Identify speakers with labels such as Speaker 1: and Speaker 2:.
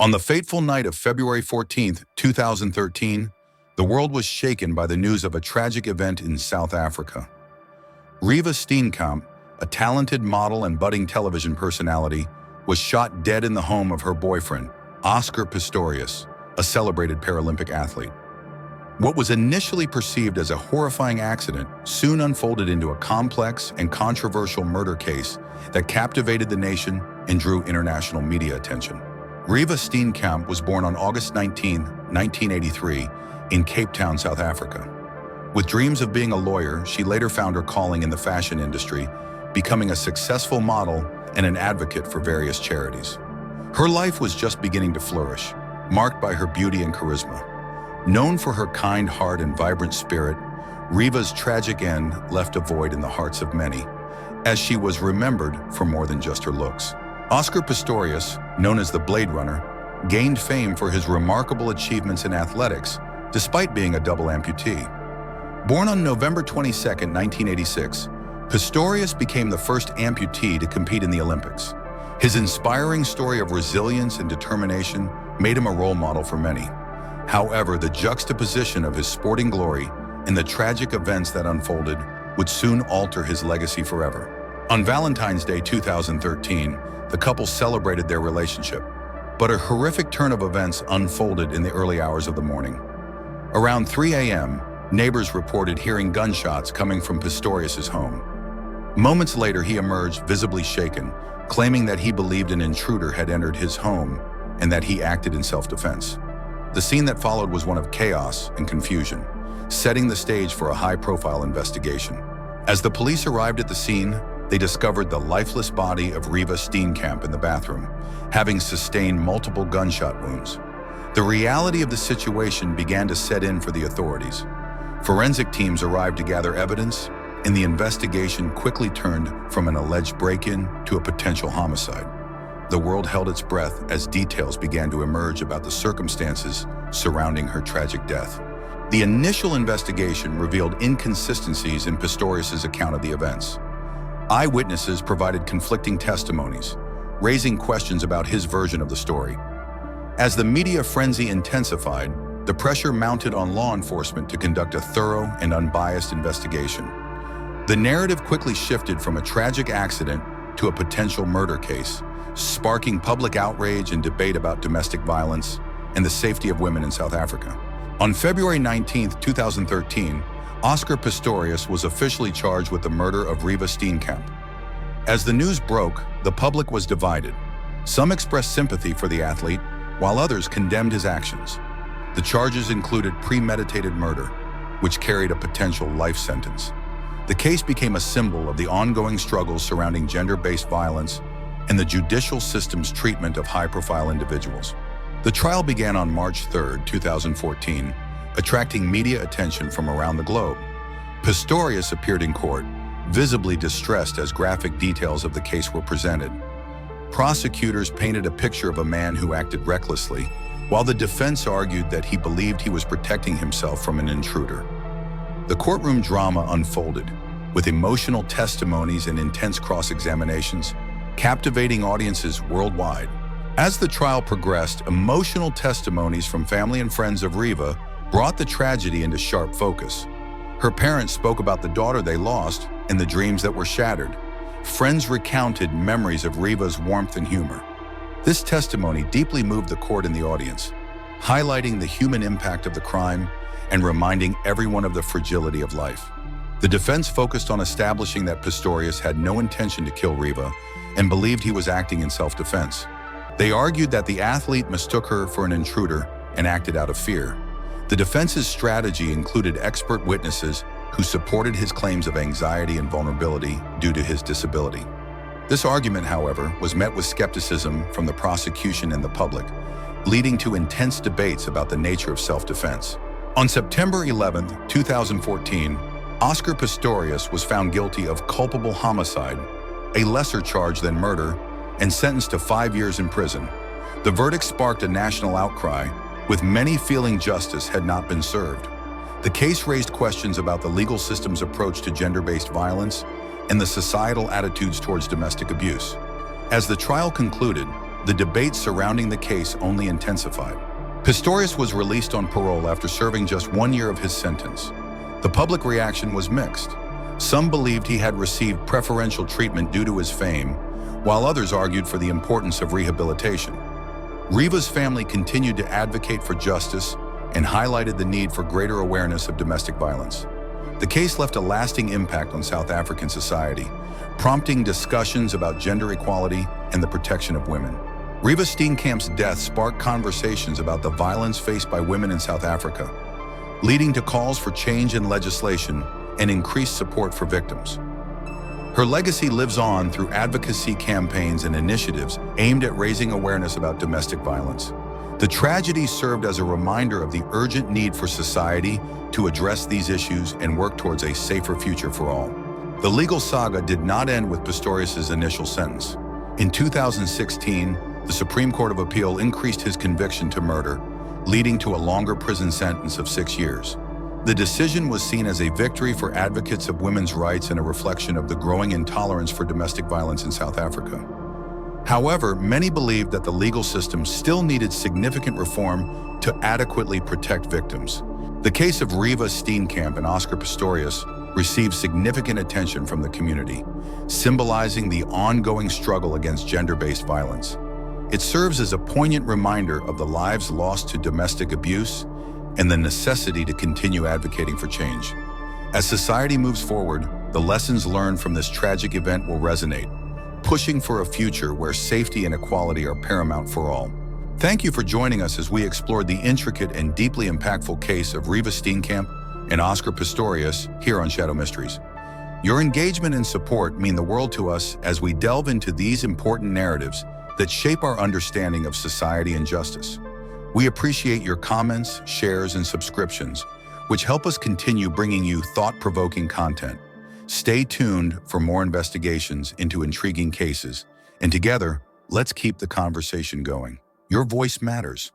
Speaker 1: On the fateful night of February 14, 2013, the world was shaken by the news of a tragic event in South Africa. Reeva Steenkamp, a talented model and budding television personality, was shot dead in the home of her boyfriend, Oscar Pistorius, a celebrated Paralympic athlete. What was initially perceived as a horrifying accident soon unfolded into a complex and controversial murder case that captivated the nation and drew international media attention. Reeva Steenkamp was born on August 19, 1983, in Cape Town, South Africa. With dreams of being a lawyer, she later found her calling in the fashion industry, becoming a successful model and an advocate for various charities. Her life was just beginning to flourish, marked by her beauty and charisma. Known for her kind heart and vibrant spirit, Reeva's tragic end left a void in the hearts of many, as she was remembered for more than just her looks. Oscar Pistorius, known as the Blade Runner, gained fame for his remarkable achievements in athletics, despite being a double amputee. Born on November 22, 1986, Pistorius became the first amputee to compete in the Olympics. His inspiring story of resilience and determination made him a role model for many. However, the juxtaposition of his sporting glory and the tragic events that unfolded would soon alter his legacy forever. On Valentine's Day 2013, the couple celebrated their relationship, but a horrific turn of events unfolded in the early hours of the morning. Around 3 a.m., neighbors reported hearing gunshots coming from Pistorius' home. Moments later, he emerged visibly shaken, claiming that he believed an intruder had entered his home and that he acted in self-defense. The scene that followed was one of chaos and confusion, setting the stage for a high-profile investigation. As the police arrived at the scene, they discovered the lifeless body of Reeva Steenkamp in the bathroom, having sustained multiple gunshot wounds. The reality of the situation began to set in for the authorities. Forensic teams arrived to gather evidence, and the investigation quickly turned from an alleged break-in to a potential homicide. The world held its breath as details began to emerge about the circumstances surrounding her tragic death. The initial investigation revealed inconsistencies in Pistorius' account of the events. Eyewitnesses provided conflicting testimonies, raising questions about his version of the story. As the media frenzy intensified, the pressure mounted on law enforcement to conduct a thorough and unbiased investigation. The narrative quickly shifted from a tragic accident to a potential murder case, sparking public outrage and debate about domestic violence and the safety of women in South Africa. On February 19, 2013, Oscar Pistorius was officially charged with the murder of Reeva Steenkamp. As the news broke, the public was divided. Some expressed sympathy for the athlete, while others condemned his actions. The charges included premeditated murder, which carried a potential life sentence. The case became a symbol of the ongoing struggles surrounding gender-based violence and the judicial system's treatment of high-profile individuals. The trial began on March 3, 2014, attracting media attention from around the globe. Pistorius appeared in court, visibly distressed as graphic details of the case were presented. Prosecutors painted a picture of a man who acted recklessly, while the defense argued that he believed he was protecting himself from an intruder. The courtroom drama unfolded, with emotional testimonies and intense cross-examinations, captivating audiences worldwide. As the trial progressed, emotional testimonies from family and friends of Reeva brought the tragedy into sharp focus. Her parents spoke about the daughter they lost and the dreams that were shattered. Friends recounted memories of Reeva's warmth and humor. This testimony deeply moved the court and the audience, highlighting the human impact of the crime and reminding everyone of the fragility of life. The defense focused on establishing that Pistorius had no intention to kill Reeva and believed he was acting in self-defense. They argued that the athlete mistook her for an intruder and acted out of fear. The defense's strategy included expert witnesses who supported his claims of anxiety and vulnerability due to his disability. This argument, however, was met with skepticism from the prosecution and the public, leading to intense debates about the nature of self-defense. On September 11, 2014, Oscar Pistorius was found guilty of culpable homicide, a lesser charge than murder, and sentenced to 5 years in prison. The verdict sparked a national outcry, with many feeling justice had not been served. The case raised questions about the legal system's approach to gender-based violence and the societal attitudes towards domestic abuse. As the trial concluded, the debate surrounding the case only intensified. Pistorius was released on parole after serving just 1 year of his sentence. The public reaction was mixed. Some believed he had received preferential treatment due to his fame, while others argued for the importance of rehabilitation. Reeva's family continued to advocate for justice and highlighted the need for greater awareness of domestic violence. The case left a lasting impact on South African society, prompting discussions about gender equality and the protection of women. Reeva Steenkamp's death sparked conversations about the violence faced by women in South Africa, leading to calls for change in legislation and increased support for victims. Her legacy lives on through advocacy campaigns and initiatives aimed at raising awareness about domestic violence. The tragedy served as a reminder of the urgent need for society to address these issues and work towards a safer future for all. The legal saga did not end with Pistorius' initial sentence. In 2016, the Supreme Court of Appeal increased his conviction to murder, leading to a longer prison sentence of 6 years. The decision was seen as a victory for advocates of women's rights and a reflection of the growing intolerance for domestic violence in South Africa. However, many believed that the legal system still needed significant reform to adequately protect victims. The case of Reeva Steenkamp and Oscar Pistorius received significant attention from the community, symbolizing the ongoing struggle against gender-based violence. It serves as a poignant reminder of the lives lost to domestic abuse and the necessity to continue advocating for change. As society moves forward, the lessons learned from this tragic event will resonate, pushing for a future where safety and equality are paramount for all. Thank you for joining us as we explored the intricate and deeply impactful case of Reeva Steenkamp and Oscar Pistorius here on Shadow Mysteries. Your engagement and support mean the world to us as we delve into these important narratives that shape our understanding of society and justice. We appreciate your comments, shares, and subscriptions, which help us continue bringing you thought-provoking content. Stay tuned for more investigations into intriguing cases, and together, let's keep the conversation going. Your voice matters.